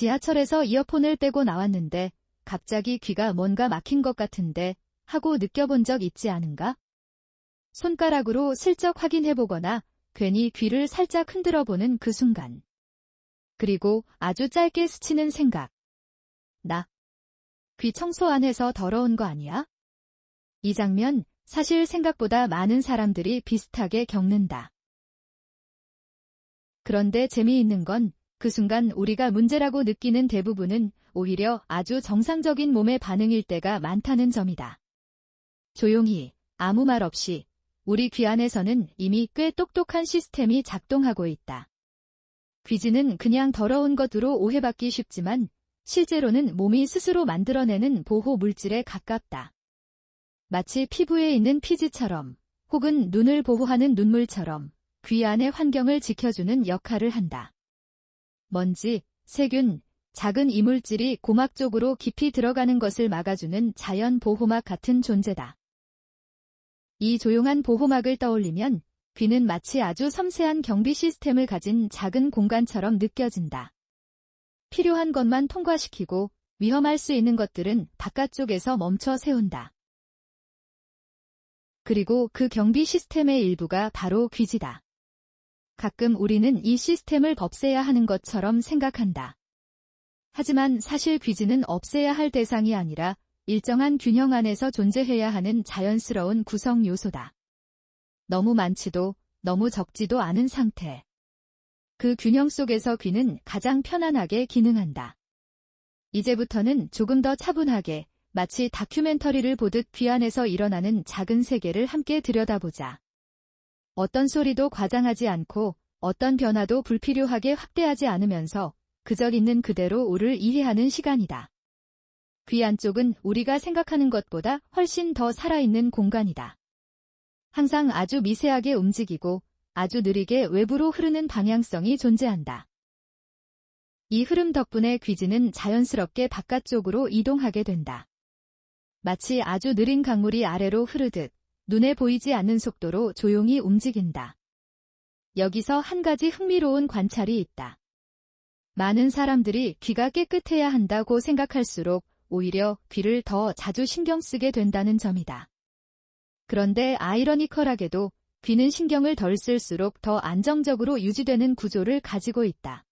지하철에서 이어폰을 빼고 나왔는데 갑자기 귀가 뭔가 막힌 것 같은데 하고 느껴본 적 있지 않은가? 손가락으로 슬쩍 확인해보거나 괜히 귀를 살짝 흔들어보는 그 순간. 그리고 아주 짧게 스치는 생각. 나 귀 청소 안 해서 더러운 거 아니야? 이 장면, 사실 생각보다 많은 사람들이 비슷하게 겪는다. 그런데 재미있는 건 그 순간 우리가 문제라고 느끼는 대부분은 오히려 아주 정상적인 몸의 반응일 때가 많다는 점이다. 조용히, 아무 말 없이 우리 귀 안에서는 이미 꽤 똑똑한 시스템이 작동하고 있다. 귀지는 그냥 더러운 것으로 오해받기 쉽지만 실제로는 몸이 스스로 만들어내는 보호 물질에 가깝다. 마치 피부에 있는 피지처럼 혹은 눈을 보호하는 눈물처럼 귀 안의 환경을 지켜주는 역할을 한다. 먼지, 세균, 작은 이물질이 고막 쪽으로 깊이 들어가는 것을 막아주는 자연 보호막 같은 존재다. 이 조용한 보호막을 떠올리면 귀는 마치 아주 섬세한 경비 시스템을 가진 작은 공간처럼 느껴진다. 필요한 것만 통과시키고 위험할 수 있는 것들은 바깥쪽에서 멈춰 세운다. 그리고 그 경비 시스템의 일부가 바로 귀지다. 가끔 우리는 이 시스템을 없애야 하는 것처럼 생각한다. 하지만 사실 귀지는 없애야 할 대상이 아니라 일정한 균형 안에서 존재해야 하는 자연스러운 구성 요소다. 너무 많지도 너무 적지도 않은 상태. 그 균형 속에서 귀는 가장 편안하게 기능한다. 이제부터는 조금 더 차분하게 마치 다큐멘터리를 보듯 귀 안에서 일어나는 작은 세계를 함께 들여다보자. 어떤 소리도 과장하지 않고 어떤 변화도 불필요하게 확대하지 않으면서 그저 있는 그대로 우를 이해하는 시간이다. 귀 안쪽은 우리가 생각하는 것보다 훨씬 더 살아있는 공간이다. 항상 아주 미세하게 움직이고 아주 느리게 외부로 흐르는 방향성이 존재한다. 이 흐름 덕분에 귀지는 자연스럽게 바깥쪽으로 이동하게 된다. 마치 아주 느린 강물이 아래로 흐르듯 눈에 보이지 않는 속도로 조용히 움직인다. 여기서 한 가지 흥미로운 관찰이 있다. 많은 사람들이 귀가 깨끗해야 한다고 생각할수록 오히려 귀를 더 자주 신경 쓰게 된다는 점이다. 그런데 아이러니컬하게도 귀는 신경을 덜 쓸수록 더 안정적으로 유지되는 구조를 가지고 있다.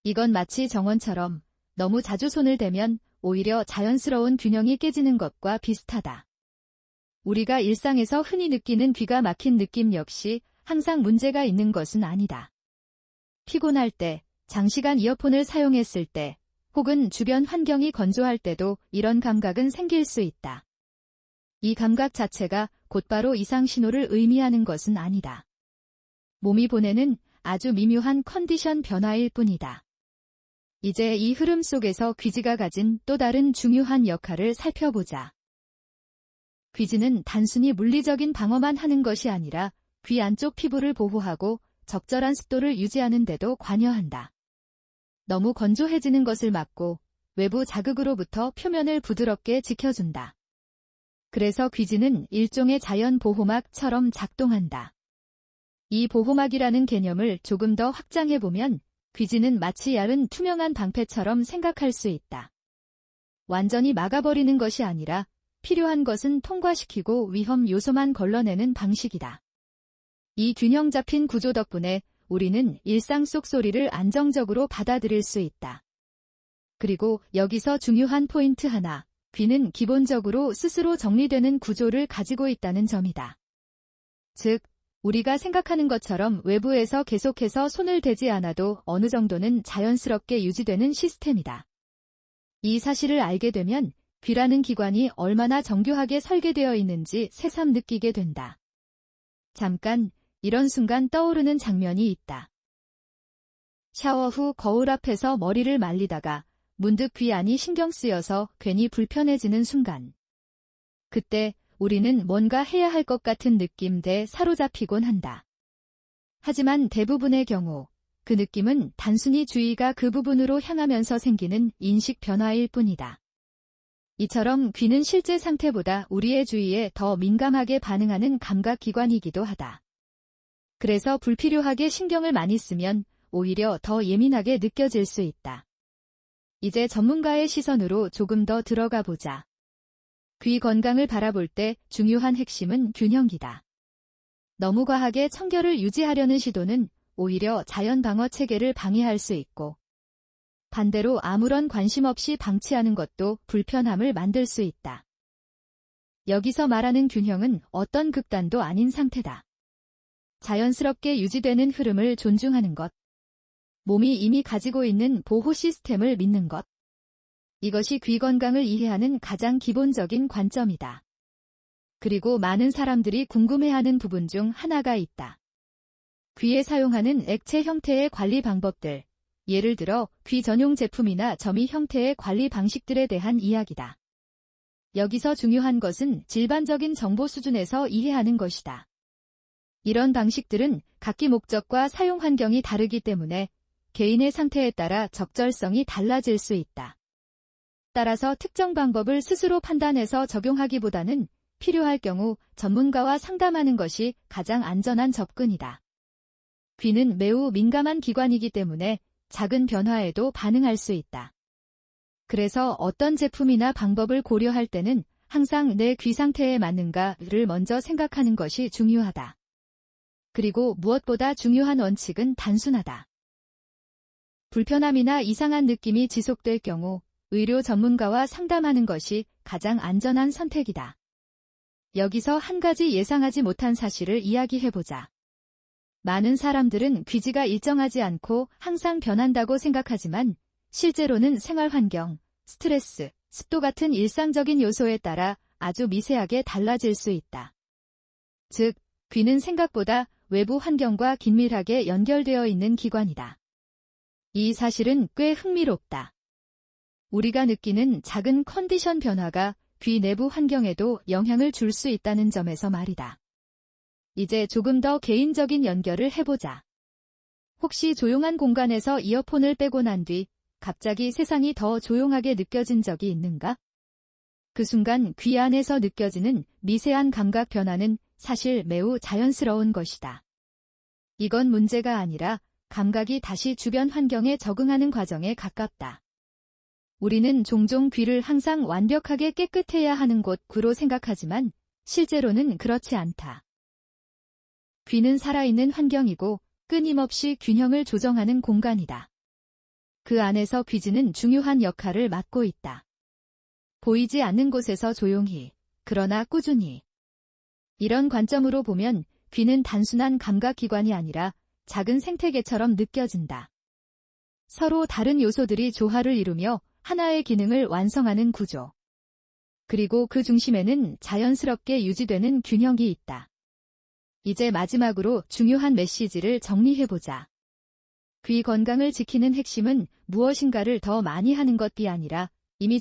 이건 마치 정원처럼 너무 자주 손을 대면 오히려 자연스러운 균형이 깨지는 것과 비슷하다. 우리가 일상에서 흔히 느끼는 귀가 막힌 느낌 역시 항상 문제가 있는 것은 아니다. 피곤할 때, 장시간 이어폰을 사용했을 때, 혹은 주변 환경이 건조할 때도 이런 감각은 생길 수 있다. 이 감각 자체가 곧바로 이상 신호를 의미하는 것은 아니다. 몸이 보내는 아주 미묘한 컨디션 변화일 뿐이다. 이제 이 흐름 속에서 귀지가 가진 또 다른 중요한 역할을 살펴보자. 귀지는 단순히 물리적인 방어만 하는 것이 아니라 귀 안쪽 피부를 보호하고 적절한 습도를 유지하는 데도 관여한다. 너무 건조해지는 것을 막고 외부 자극으로부터 표면을 부드럽게 지켜준다. 그래서 귀지는 일종의 자연 보호막처럼 작동한다. 이 보호막이라는 개념을 조금 더 확장해보면 귀지는 마치 얇은 투명한 방패처럼 생각할 수 있다. 완전히 막아버리는 것이 아니라 필요한 것은 통과시키고 위험 요소만 걸러내는 방식이다. 이 균형 잡힌 구조 덕분에 우리는 일상 속 소리를 안정적으로 받아들일 수 있다. 그리고 여기서 중요한 포인트 하나, 귀는 기본적으로 스스로 정리되는 구조를 가지고 있다는 점이다. 즉, 우리가 생각하는 것처럼 외부에서 계속해서 손을 대지 않아도 어느 정도는 자연스럽게 유지되는 시스템이다. 이 사실을 알게 되면 귀라는 기관이 얼마나 정교하게 설계되어 있는지 새삼 느끼게 된다. 잠깐, 이런 순간 떠오르는 장면이 있다. 샤워 후 거울 앞에서 머리를 말리다가 문득 귀 안이 신경 쓰여서 괜히 불편해지는 순간. 그때 우리는 뭔가 해야 할 것 같은 느낌에 사로잡히곤 한다. 하지만 대부분의 경우 그 느낌은 단순히 주의가 그 부분으로 향하면서 생기는 인식 변화일 뿐이다. 이처럼 귀는 실제 상태보다 우리의 주위에 더 민감하게 반응하는 감각기관이기도 하다. 그래서 불필요하게 신경을 많이 쓰면 오히려 더 예민하게 느껴질 수 있다. 이제 전문가의 시선으로 조금 더 들어가 보자. 귀 건강을 바라볼 때 중요한 핵심은 균형이다. 너무 과하게 청결을 유지하려는 시도는 오히려 자연 방어 체계를 방해할 수 있고, 반대로 아무런 관심 없이 방치하는 것도 불편함을 만들 수 있다. 여기서 말하는 균형은 어떤 극단도 아닌 상태다. 자연스럽게 유지되는 흐름을 존중하는 것, 몸이 이미 가지고 있는 보호 시스템을 믿는 것, 이것이 귀 건강을 이해하는 가장 기본적인 관점이다. 그리고 많은 사람들이 궁금해하는 부분 중 하나가 있다. 귀에 사용하는 액체 형태의 관리 방법들, 예를 들어 귀 전용 제품이나 점이 형태의 관리 방식들에 대한 이야기다. 여기서 중요한 것은 일반적인 정보 수준에서 이해하는 것이다. 이런 방식들은 각기 목적과 사용 환경이 다르기 때문에 개인의 상태에 따라 적절성이 달라질 수 있다. 따라서 특정 방법을 스스로 판단해서 적용하기보다는 필요할 경우 전문가와 상담하는 것이 가장 안전한 접근이다. 귀는 매우 민감한 기관이기 때문에 작은 변화에도 반응할 수 있다. 그래서 어떤 제품이나 방법을 고려할 때는 항상 내 귀 상태에 맞는가를 먼저 생각하는 것이 중요하다. 그리고 무엇보다 중요한 원칙은 단순하다. 불편함이나 이상한 느낌이 지속될 경우 의료 전문가와 상담하는 것이 가장 안전한 선택이다. 여기서 한 가지 예상하지 못한 사실을 이야기해보자. 많은 사람들은 귀지가 일정하지 않고 항상 변한다고 생각하지만 실제로는 생활 환경, 스트레스, 습도 같은 일상적인 요소에 따라 아주 미세하게 달라질 수 있다. 즉, 귀는 생각보다 외부 환경과 긴밀하게 연결되어 있는 기관이다. 이 사실은 꽤 흥미롭다. 우리가 느끼는 작은 컨디션 변화가 귀 내부 환경에도 영향을 줄 수 있다는 점에서 말이다. 이제 조금 더 개인적인 연결을 해보자. 혹시 조용한 공간에서 이어폰을 빼고 난 뒤 갑자기 세상이 더 조용하게 느껴진 적이 있는가? 그 순간 귀 안에서 느껴지는 미세한 감각 변화는 사실 매우 자연스러운 것이다. 이건 문제가 아니라 감각이 다시 주변 환경에 적응하는 과정에 가깝다. 우리는 종종 귀를 항상 완벽하게 깨끗해야 하는 곳으로 생각하지만 실제로는 그렇지 않다. 귀는 살아있는 환경이고 끊임없이 균형을 조정하는 공간이다. 그 안에서 귀지는 중요한 역할을 맡고 있다. 보이지 않는 곳에서 조용히, 그러나 꾸준히. 이런 관점으로 보면 귀는 단순한 감각기관이 아니라 작은 생태계처럼 느껴진다. 서로 다른 요소들이 조화를 이루며 하나의 기능을 완성하는 구조. 그리고 그 중심에는 자연스럽게 유지되는 균형이 있다. 이제 마지막으로 중요한 메시지를 정리해보자. 귀 건강을 지키는 핵심은 무엇인가를 더 많이 하는 것이 아니라 이미